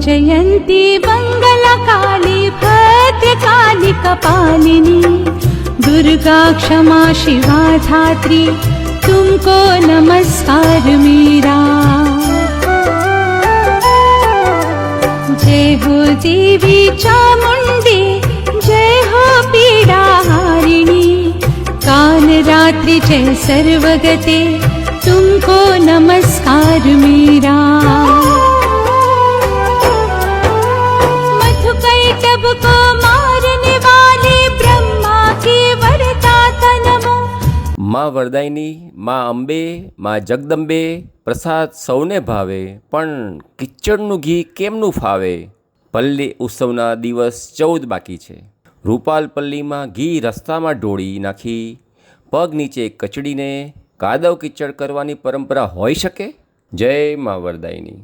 जयन्ती मङ्गलकाली भद्रकाली कपालिनी, दुर्गा क्षमा शिवा धात्री, तुमको नमस्कार मेरा। जय हो देवी चामुंडी, जय हो पीड़ा हारिणी, काल रात्रि जय सर्वगते, तुमको नमस्कार मेरा। मधुकैटभ को मारने वाले ब्रह्मा के वरदाता नमो। માં વરદાયની, માં અંબે, માં જગદંબે, પ્રસાદ સૌને ભાવે, પણ કિચડનું ઘી કેમનું ફાવે? પલ્લી ઉત્સવના દિવસ 14 બાકી છે। રૂપાલ પલ્લીમાં ઘી રસ્તામાં ઢોળી નાખી પગ નીચે કચડીને કાદવ કિચડ કરવાની પરંપરા હોઈ શકે? જય માં વરદાયની।